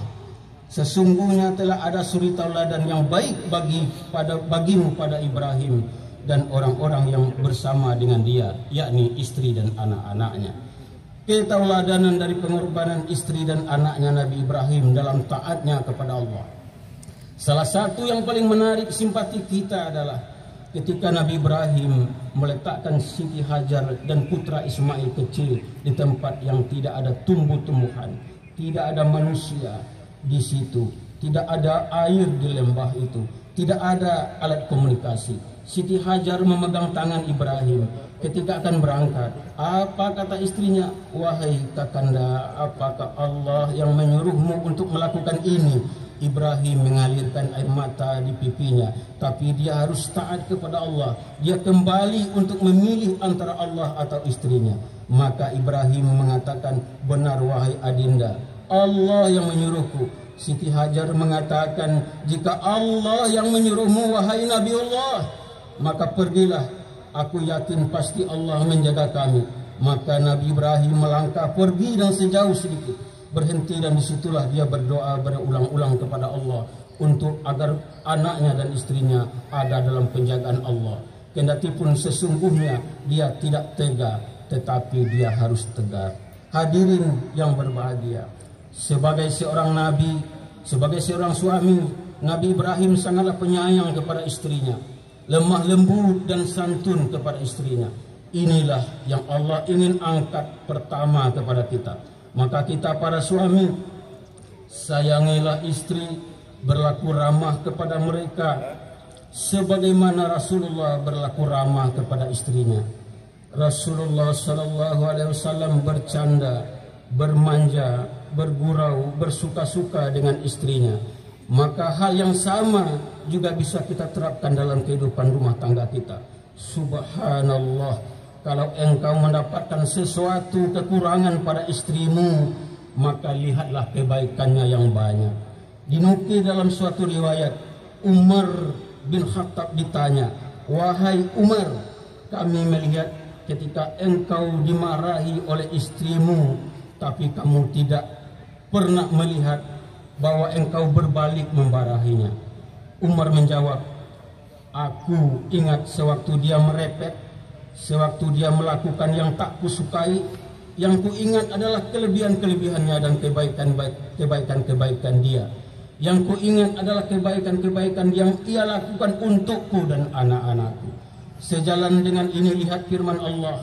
Sesungguhnya telah ada suri tauladan yang baik bagimu pada Ibrahim dan orang-orang yang bersama dengan dia, yakni istri dan anak-anaknya. Ketauladanan dari pengorbanan istri dan anaknya Nabi Ibrahim dalam taatnya kepada Allah. Salah satu yang paling menarik simpati kita adalah ketika Nabi Ibrahim meletakkan Siti Hajar dan putra Ismail kecil di tempat yang tidak ada tumbuh-tumbuhan, tidak ada manusia di situ, tidak ada air di lembah itu, tidak ada alat komunikasi. Siti Hajar memegang tangan Ibrahim ketika akan berangkat. Apa kata istrinya? Wahai kakanda, apakah Allah yang menyuruhmu untuk melakukan ini? Ibrahim mengalirkan air mata di pipinya, tapi dia harus taat kepada Allah. Dia kembali untuk memilih antara Allah atau istrinya. Maka Ibrahim mengatakan, benar wahai adinda, Allah yang menyuruhku. Siti Hajar mengatakan, jika Allah yang menyuruhmu wahai Nabiullah, maka pergilah, aku yakin pasti Allah menjaga kami. Maka Nabi Ibrahim melangkah pergi dan sejauh sedikit berhenti, dan disitulah dia berdoa berulang-ulang kepada Allah untuk agar anaknya dan istrinya ada dalam penjagaan Allah. Kendatipun sesungguhnya dia tidak tega, tetapi dia harus tegar. Hadirin yang berbahagia, sebagai seorang nabi, sebagai seorang suami, Nabi Ibrahim sangatlah penyayang kepada istrinya, lemah lembut dan santun kepada istrinya. Inilah yang Allah ingin angkat pertama kepada kita. Maka kita para suami, sayangilah istri, berlaku ramah kepada mereka sebagaimana Rasulullah berlaku ramah kepada istrinya. Rasulullah SAW bercanda, bermanja, bergurau, bersuka-suka dengan istrinya. Maka hal yang sama juga bisa kita terapkan dalam kehidupan rumah tangga kita. Subhanallah, kalau engkau mendapatkan sesuatu kekurangan pada istrimu, maka lihatlah kebaikannya yang banyak. Dinukil dalam suatu riwayat, Umar bin Khattab ditanya, wahai Umar, kami melihat ketika engkau dimarahi oleh istrimu, tapi kamu tidak pernah melihat bahwa engkau berbalik memarahinya. Umar menjawab, aku ingat sewaktu dia merepet, sewaktu dia melakukan yang tak kusukai, yang kuingat adalah kelebihan-kelebihannya dan kebaikan-kebaikan dia. Yang kuingat adalah kebaikan-kebaikan yang ia lakukan untukku dan anak-anakku. Sejalan dengan ini, lihat firman Allah,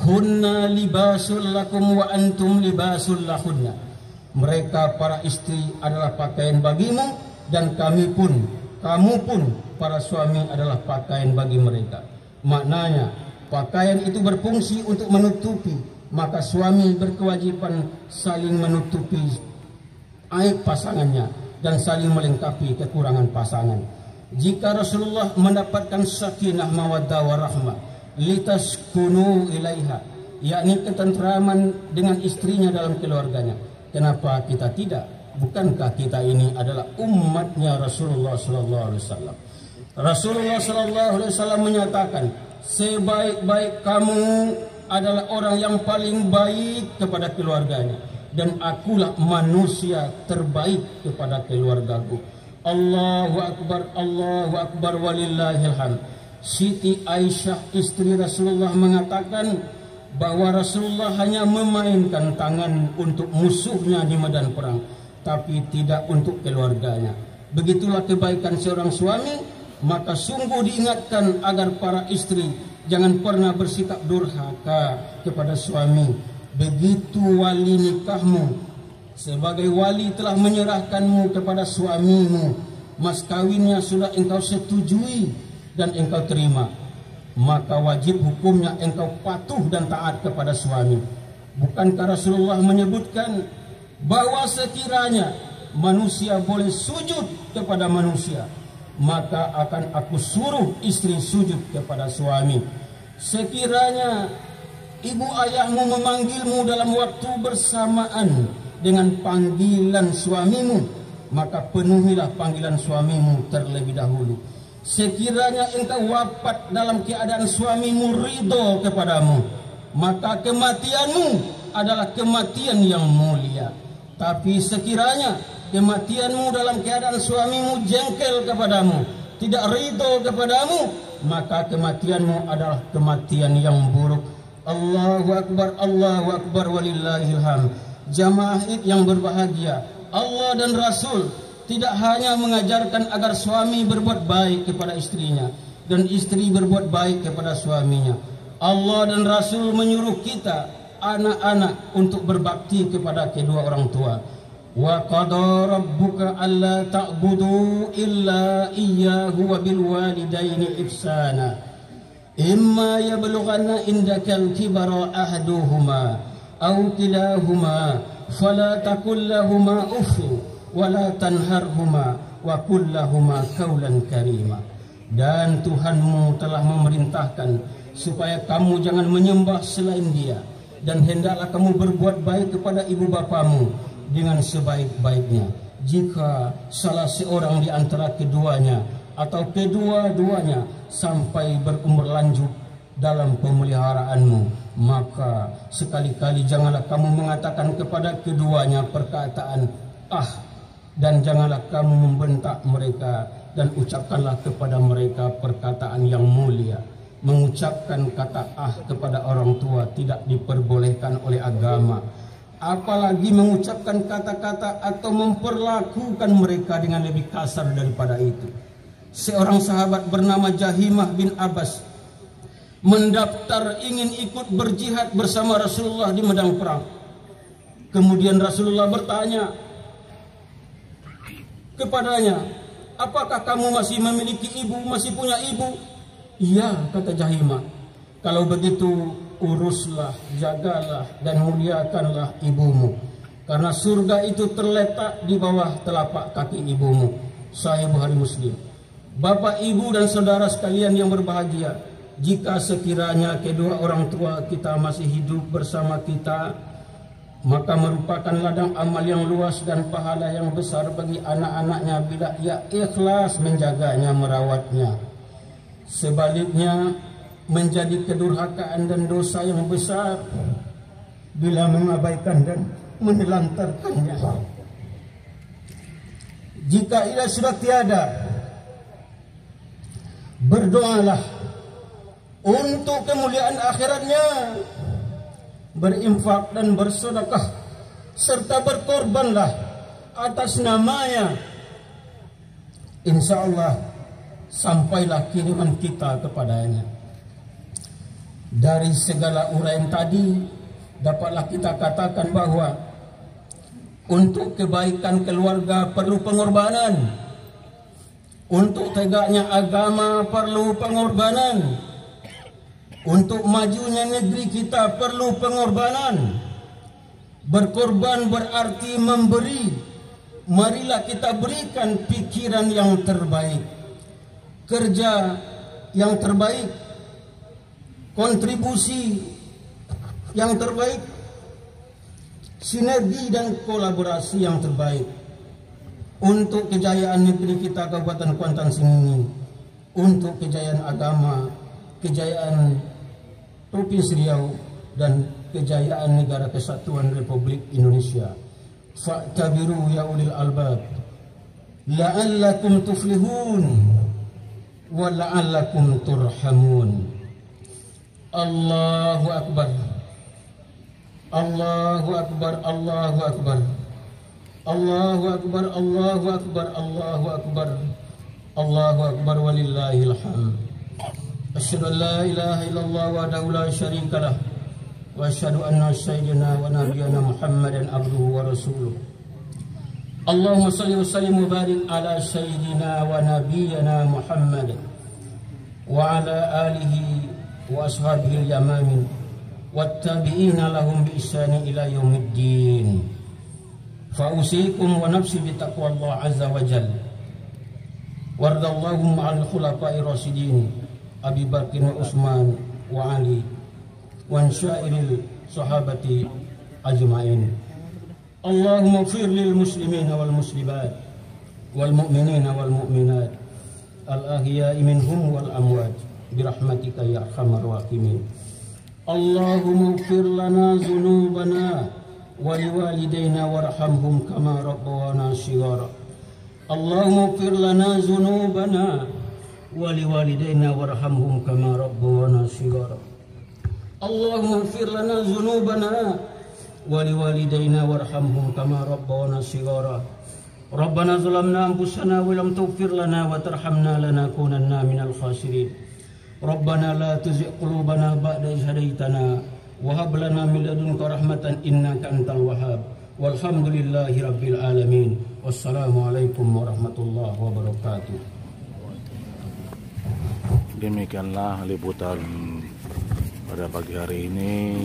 hunna libasul lakum wa antum libasul lahunna. Mereka para istri adalah pakaian bagimu, dan kamu pun para suami adalah pakaian bagi mereka. Maknanya pakaian itu berfungsi untuk menutupi, maka suami berkewajiban saling menutupi aib pasangannya dan saling melengkapi kekurangan pasangan. Jika Rasulullah mendapatkan sakinah mawaddah warahmah litaskunu ilaiha, yakni ketentraman dengan istrinya dalam keluarganya, kenapa kita tidak? Bukankah kita ini adalah umatnya Rasulullah sallallahu alaihi wasallam? Rasulullah sallallahu alaihi wasallam menyatakan, sebaik-baik kamu adalah orang yang paling baik kepada keluarganya, dan akulah manusia terbaik kepada keluargaku. Allahu Akbar walillahil hamd. Siti Aisyah istri Rasulullah mengatakan bahwa Rasulullah hanya memainkan tangan untuk musuhnya di medan perang, tapi tidak untuk keluarganya. Begitulah kebaikan seorang suami. Maka sungguh diingatkan agar para istri jangan pernah bersikap durhaka kepada suami. Begitu wali nikahmu, sebagai wali telah menyerahkanmu kepada suamimu, mas kawinnya sudah engkau setujui dan engkau terima, maka wajib hukumnya engkau patuh dan taat kepada suami. Bukankah Rasulullah menyebutkan bahwa sekiranya manusia boleh sujud kepada manusia, maka akan aku suruh istri sujud kepada suami. Sekiranya ibu ayahmu memanggilmu dalam waktu bersamaan dengan panggilan suamimu, maka penuhilah panggilan suamimu terlebih dahulu. Sekiranya engkau wafat dalam keadaan suamimu ridho kepadamu, maka kematianmu adalah kematian yang mulia. Tapi sekiranya kematianmu dalam keadaan suamimu jengkel kepadamu, tidak ridho kepadamu, maka kematianmu adalah kematian yang buruk. Allahu Akbar walillahil hamd. Jamaah yang berbahagia, Allah dan Rasul tidak hanya mengajarkan agar suami berbuat baik kepada istrinya dan istri berbuat baik kepada suaminya. Allah dan Rasul menyuruh kita anak-anak untuk berbakti kepada kedua orang tua. Wa qada rabbuka alla ta'budu illa iyyahu wa bil walidaini ihsana. Imma yablughanna indakal kibara ahaduhuma aw kilahuma fala taqul lahumā uff wa la tanharhuma wa qul lahumā qawlan karīma. Dan Tuhanmu telah memerintahkan supaya kamu jangan menyembah selain Dia, dan hendaklah kamu berbuat baik kepada ibu bapamu dengan sebaik-baiknya, jika salah seorang di antara keduanya atau kedua-duanya sampai berumur lanjut dalam pemeliharaanmu, maka sekali-kali janganlah kamu mengatakan kepada keduanya perkataan ah, dan janganlah kamu membentak mereka, dan ucapkanlah kepada mereka perkataan yang mulia. Mengucapkan kata ah kepada orang tua tidak diperbolehkan oleh agama, apalagi mengucapkan kata-kata atau memperlakukan mereka dengan lebih kasar daripada itu. Seorang sahabat bernama Jahimah bin Abbas mendaftar ingin ikut berjihad bersama Rasulullah di medan perang. Kemudian Rasulullah bertanya kepadanya, apakah kamu masih memiliki ibu, masih punya ibu? Iya, kata Jahimah. Kalau begitu uruslah, jagalah dan muliakanlah ibumu, karena surga itu terletak di bawah telapak kaki ibumu. Sahih Bukhari Muslim. Bapak, ibu dan saudara sekalian yang berbahagia, jika sekiranya kedua orang tua kita masih hidup bersama kita, maka merupakan ladang amal yang luas dan pahala yang besar bagi anak-anaknya bila ia ikhlas menjaganya, merawatnya. Sebaliknya, menjadi kedurhakaan dan dosa yang besar bila mengabaikan dan menelantarkannya. Jika ia sudah tiada, berdoalah untuk kemuliaan akhiratnya, berinfak dan bersedekah, serta berkorbanlah atas namanya. Insya Allah sampailah kiriman kita kepadanya. Dari segala uraian tadi dapatlah kita katakan bahwa untuk kebaikan keluarga perlu pengorbanan, untuk tegaknya agama perlu pengorbanan, untuk majunya negeri kita perlu pengorbanan. Berkorban berarti memberi. Marilah kita berikan pikiran yang terbaik, kerja yang terbaik, kontribusi yang terbaik, sinergi dan kolaborasi yang terbaik untuk kejayaan negeri kita Kabupaten Kuantan Sengingi, untuk kejayaan agama, kejayaan Provinsi Riau, dan kejayaan Negara Kesatuan Republik Indonesia. Fa'tabiru ya ulil albab la'allakum tuflihun wa la'allakum turhamun. Allahu Akbar, Allahu Akbar, Allahu Akbar, Allahu Akbar, Allahu Akbar, Allahu Akbar, Allahu Akbar, walillahil hamd. Asyhadu an la ilaha illallah wahdahu la syarika lah, wa asyhadu anna sayyidina wa nabiyyana Muhammadan abduhu wa rasuluh. Allahumma shalli wa sallim wa barik ala sayyidina wa nabiyyana Muhammad wa ala alihi wa ashabihi al-yamamin wattabi'ina lahum bi ihsani ila yaumiddin. Fa usikum wa nafsi bi taqwallah azza wa jalla. Wardallahu ma'al khulafa'ir rasyidin Abi Bakr wa Utsman wa Ali wa syairil sahabati ajma'in. Allahumma ighfir lil muslimina wal muslimat wal mu'minina wal mu'minat al ahya'i minhum wal amwat birahmatika ya arhamar rahimin. Allahumma ighfir lana dzunubana wa liwalidayna warhamhum kama rabbawana shighara. Allahumma ighfir lana dzunubana wa liwalidayna warhamhum kama rabbawana shighara. Allahumma ighfir lana dzunubana wa liwalidayna warhamhum kama rabbawana shighara. Rabbana zalamna anfusana wa lam taghfir lana wa tarhamna lanakunanna minal khasirin. Rabbana la tuzigh qulubana ba'da idh hadaytana wa hab lana min ladunka rahmatan innaka antal wahhab. Walhamdulillahi rabbil alamin. Wassalamualaikum warahmatullahi wabarakatuh. Demikianlah liputan pada pagi hari ini,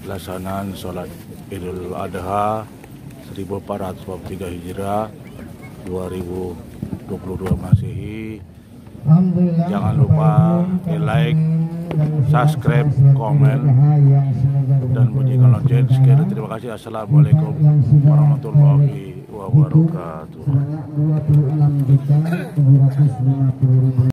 pelaksanaan sholat Idul Adha 1443 Hijrah 2022 Masehi. Jangan lupa like, subscribe, komen, dan bunyikan lonceng. Sekian, terima kasih. Assalamualaikum warahmatullahi wabarakatuh. wabarakatuh. Sebanyak 26.750.000